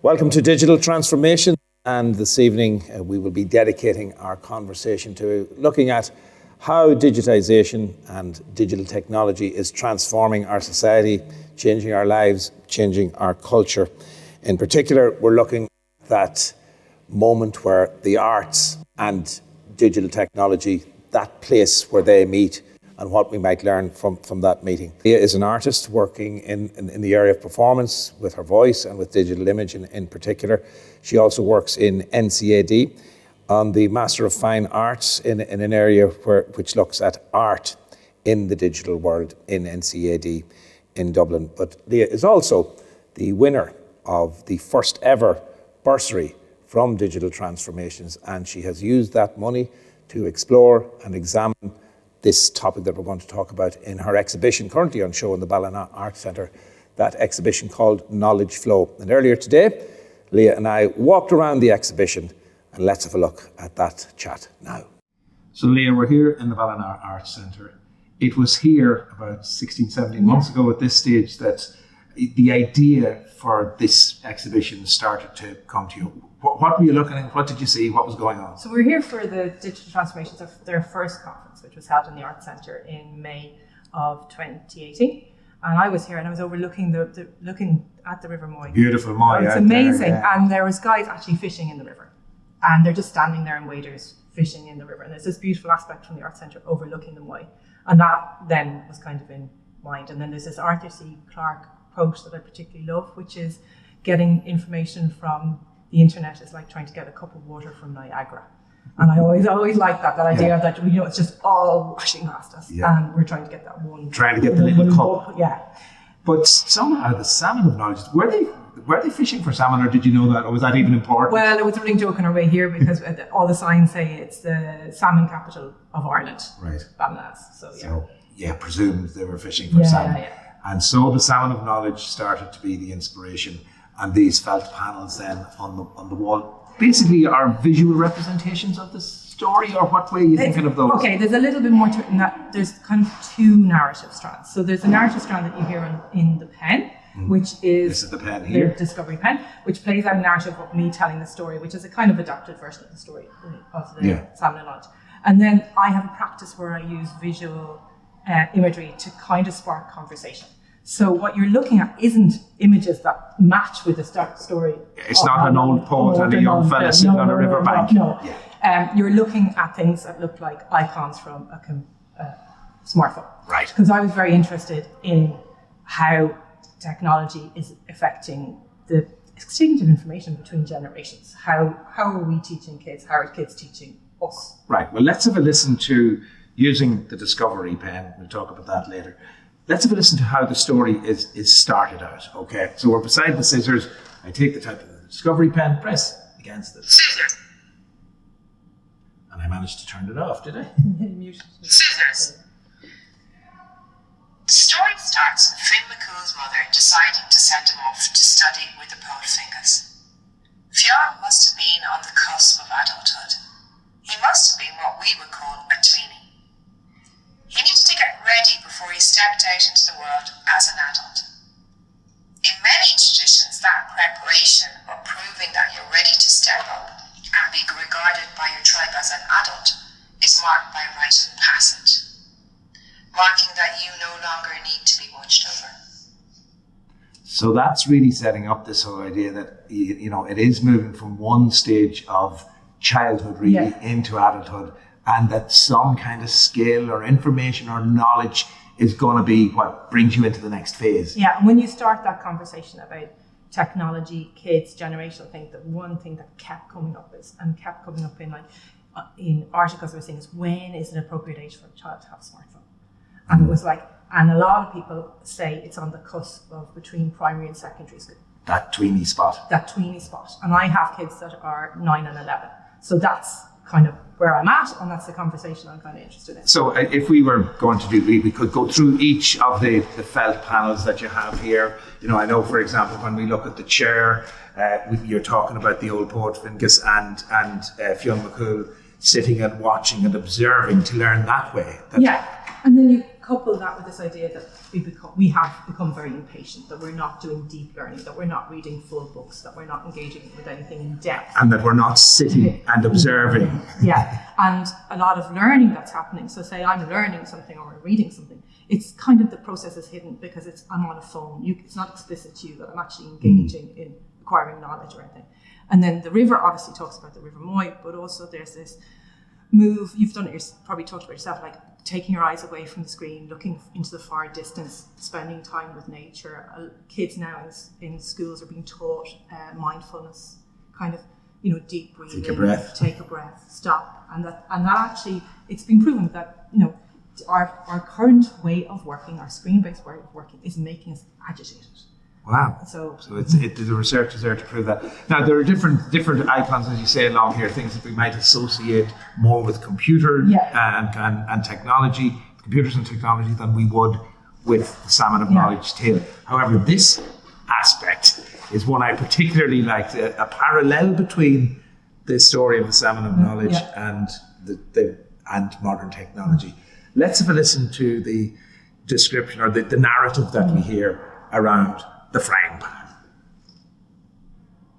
Welcome to Digital Transformation, and this evening we will be dedicating our conversation to looking at how digitization and digital technology is transforming our society, changing our lives, changing our culture. In particular, we're looking at that moment where the arts and digital technology, that place where they meet, and what we might learn from that meeting. Leah is an artist working in the area of performance with her voice and with digital image in particular. She also works in NCAD on the Master of Fine Arts in an area which looks at art in the digital world in NCAD in Dublin. But Leah is also the winner of the first ever Bursary from Digital Transformations, and she has used that money to explore and examine this topic that we're going to talk about in her exhibition currently on show in the Ballina Arts Centre, that exhibition called Knowledge Flow. And earlier today, Leah and I walked around the exhibition, and let's have a look at that chat now. So Leah, we're here in the Ballina Arts Centre. It was here about 16, 17 months ago at this stage that the idea for this exhibition started to come to you. What were you looking at? What did you see? What was going on? So we're here for the Digital Transformations of their first conference, which was held in the Arts Centre in May of 2018. And I was here and I was overlooking looking at the River Moy. Beautiful Moy. It's amazing. There, yeah. And there was guys actually fishing in the river. And they're just standing there in waders fishing in the river. And there's this beautiful aspect from the Arts Centre overlooking the Moy. And that then was kind of in mind. And then there's this Arthur C. Clarke quote that I particularly love, which is getting information from the internet is like trying to get a cup of water from Niagara. And I always like that idea that it's just all washing past us, and we're trying to get that one. Trying to get the little cup. Yeah. But somehow the Salmon of Knowledge, were they fishing for salmon, or did you know that, or was that even important? Well, it was a running joke on our way here because all the signs say it's the salmon capital of Ireland. Right. Ballina's. So presumed they were fishing for salmon. Yeah. And so the Salmon of Knowledge started to be the inspiration. And these felt panels then on the wall basically are visual representations of the story, or what way are you thinking of those? Okay, there's a little bit more to it in that there's kind of two narrative strands. So there's a narrative strand that you hear in the pen, which is this is the pen here, the Discovery pen, which plays out a narrative of me telling the story, which is a kind of adapted version of the story of the Salmon of Knowledge. And then I have a practice where I use visual imagery to kind of spark conversation. So what you're looking at isn't images that match with the story. It's not an old poet and a young fella sitting on a riverbank. No. You're looking at things that look like icons from a smartphone. Right. Because I was very interested in how technology is affecting the exchange of information between generations. How are we teaching kids? How are kids teaching us? Right. Well, let's have a listen to using the Discovery pen. We'll talk about that later. Let's have a listen to how the story is started out, okay? So we're beside the scissors. I take the type of the Discovery pen, press against the scissors. And I managed to turn it off, did I? Scissors. The story starts with Finn McCool's mother deciding to send him off to study with the poet Fingus. Fionn must have been on the cusp of adulthood. He must have been what we would call a tweenie. He needed to get ready before he stepped out into the world as an adult. In many traditions, that preparation, or proving that you're ready to step up and be regarded by your tribe as an adult, is marked by a rite of passage, marking that you no longer need to be watched over. So that's really setting up this whole idea that, it is moving from one stage of childhood really into adulthood, and that some kind of skill or information or knowledge is going to be what brings you into the next phase. Yeah, and when you start that conversation about technology, kids, generational thing, the one thing that kept coming up in articles we're seeing is, when is an appropriate age for a child to have a smartphone? And it was and a lot of people say it's on the cusp of between primary and secondary school. That tweeny spot. And I have kids that are 9 and 11. So that's kind of where I'm at, and that's the conversation I'm kind of interested in. So if we were going to do, we could go through each of the felt panels that you have here. I know, for example, when we look at the chair, you're talking about the old poet Fingus and Fionn McCool sitting and watching and observing to learn that way. And then you couple that with this idea that we have become very impatient, that we're not doing deep learning, that we're not reading full books, that we're not engaging with anything in depth. And that we're not sitting and observing. Yeah, and a lot of learning that's happening. So say I'm learning something or reading something, it's kind of the process is hidden because I'm on a phone. It's not explicit to you that I'm actually engaging in acquiring knowledge or anything. And then the river obviously talks about the River Moy, but also there's this move, you've done it, probably talked about yourself, like taking your eyes away from the screen, looking into the far distance, spending time with nature. Kids now in schools are being taught mindfulness, kind of, deep breathing, take a breath, stop. And that actually, it's been proven that, our current way of working, our screen-based way of working is making us agitated. Wow. So the research is there to prove that. Now, there are different icons, as you say, along here, things that we might associate more with computer and technology, computers and technology, than we would with the Salmon of Knowledge tale. However, this aspect is one I particularly liked, a parallel between the story of the Salmon of Knowledge and and modern technology. Let's have a listen to the description or the narrative that we hear around the frying pan.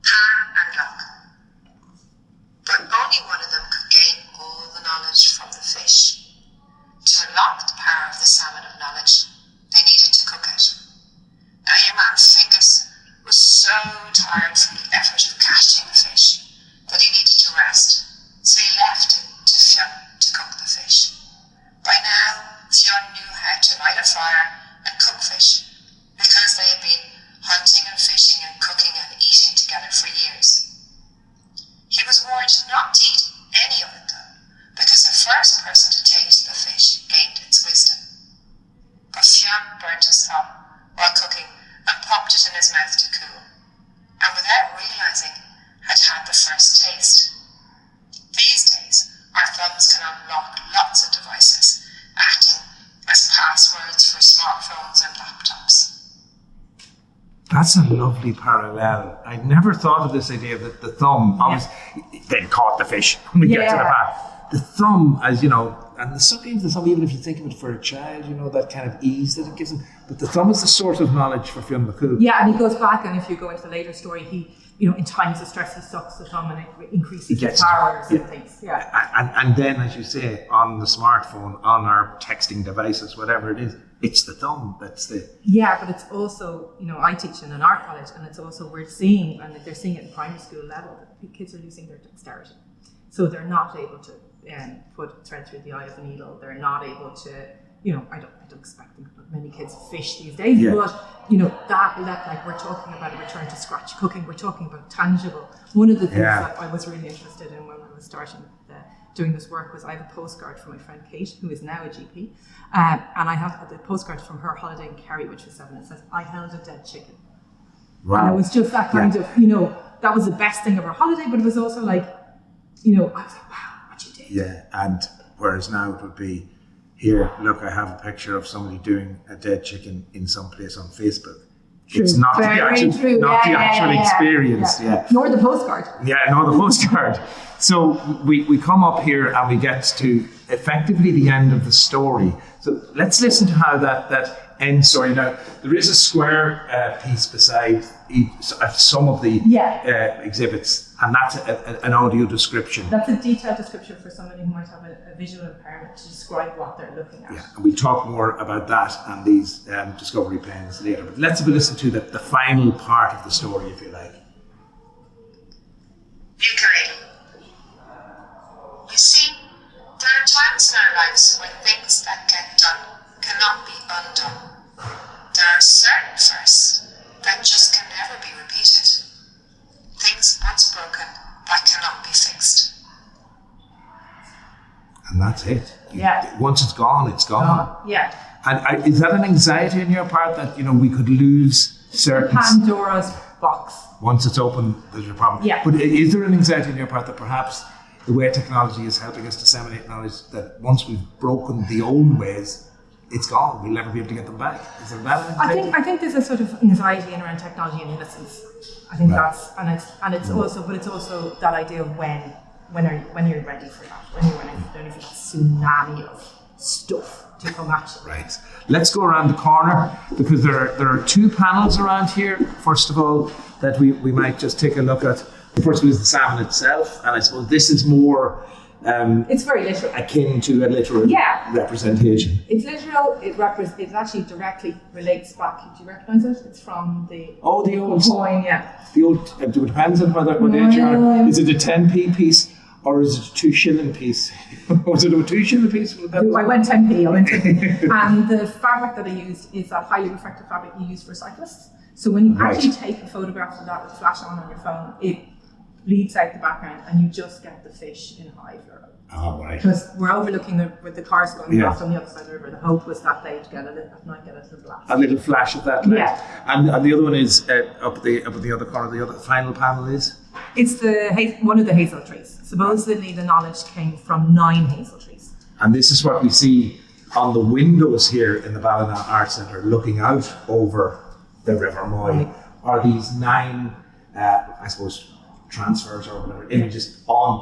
Pan and lock. But only one of them could gain all the knowledge from the fish. To unlock the power of the Salmon of Knowledge, they needed to cook it. Now your man Fingus was so tired from the effort of catching the fish that he needed to rest, so he left it to Fionn to cook the fish. By now, Fionn knew how to light a fire and cook fish, because they had been hunting and fishing and cooking and eating together for years. He was warned not to eat any of it though, because the first person to taste the fish gained its wisdom. But Fionn burnt his thumb while cooking and popped it in his mouth to cool, and without realising had had the first taste. These days, our thumbs can unlock lots of devices, acting as passwords for smartphones and laptops. That's a lovely parallel. I never thought of this idea that the thumb, obviously, then caught the fish when we get to the pan. The thumb, as you know, and sometimes the thumb, even if you think of it for a child, that kind of ease that it gives them. But the thumb is the source of knowledge for Fionn McCool. Yeah, and he goes back, and if you go into the later story, he, in times of stress, he sucks the thumb and it increases his powers and things. Yeah. And then, as you say, on the smartphone, on our texting devices, whatever it is, it's the thumb that's the... Yeah, but it's also, I teach in an art college, and it's also, we're seeing, and they're seeing it in primary school level, that kids are losing their dexterity. So they're not able to put a thread through the eye of a needle. They're not able to, I don't expect many kids fish these days, but, that like we're talking about a return to scratch cooking, we're talking about tangible. One of the things that I was really interested in when I was starting doing this work was I have a postcard from my friend Kate, who is now a GP, and I have the postcard from her holiday in Kerry, which was 7. It says, "I held a dead chicken." Wow. And it was just that kind of, that was the best thing of her holiday, but it was also like, I was like, wow, what you did. Yeah, and whereas now it would be, here, look, I have a picture of somebody doing a dead chicken in some place on Facebook. True. It's not the actual experience. Yeah. Nor the postcard. Yeah, nor the postcard. So we come up here and we get to effectively the end of the story. So let's listen to how that end story. Now, there is a square piece beside some of the exhibits, and that's an audio description. That's a detailed description for somebody who might have a visual impairment to describe what they're looking at. Yeah, and we'll talk more about that and these discovery pens later. But let's have a listen to the final part of the story, if you like. Ukulele. You see, there are times in our lives when things that get done cannot be undone. There are certain firsts that just can never be repeated. Things once broken that cannot be fixed. And that's it. Yeah. Once it's gone, it's gone. Yeah. And is that an anxiety on your part that, we could lose certain... Pandora's box. Once it's open, there's a problem. Yeah. But is there an anxiety on your part that perhaps the way technology is helping us disseminate knowledge, that once we've broken the old ways, it's gone, we'll never be able to get them back? Is there that anxiety? I think there's a sort of anxiety around technology and innocence. I think that's, and it's also, but it's also that idea of when you're ready for that, when you're ready for that tsunami of stuff to come at you. Right. Let's go around the corner because there are two panels around here. First of all, that we might just take a look at. The first one is the salmon itself, and I suppose this is more it's very literal, akin to a literal representation. It's literal. It actually directly relates back. Do you recognise it? It's from the old coin. Yeah. The old. It depends on what age you are. Is it a 10p piece or is it a 2 shilling piece? Was it a 2 shilling piece? I went 10p. I went 10p. And the fabric that I used is that highly reflective fabric you use for cyclists. So when you actually take a photograph of that with flash on your phone, it bleeds out the background and you just get the fish in high view. Oh, right. Because we're overlooking with the cars going past on the other side of the river. The hope was that they'd get a little blast. A little flash of that light. Yeah. And the other one is up the other corner. The other final panel is? It's one of the hazel trees. Supposedly the knowledge came from 9 hazel trees. And this is what we see on the windows here in the Ballina Art Centre, looking out over the River Moy. Are these 9, I suppose, transfers or whatever, images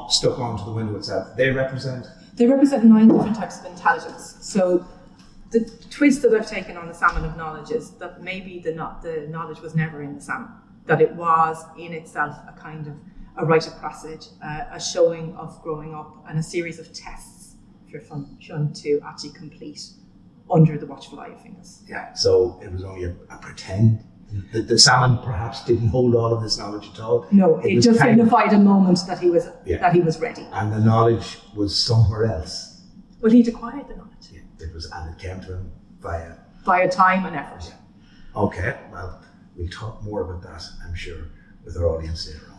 stuck onto the window itself? They represent 9 different types of intelligence. So the twist that I've taken on the Salmon of Knowledge is that maybe the knowledge was never in the salmon, that it was in itself a kind of a rite of passage, a showing of growing up, and a series of tests for fun to actually complete under the watchful eye of Fingers. Yeah, so it was only a pretend. The salmon perhaps didn't hold all of this knowledge at all. No, it just signified a moment that he was ready. And the knowledge was somewhere else. Well, he'd acquired the knowledge. Yeah, and it came to him via time and effort. Yeah. Okay, well, we'll talk more about that, I'm sure, with our audience later on.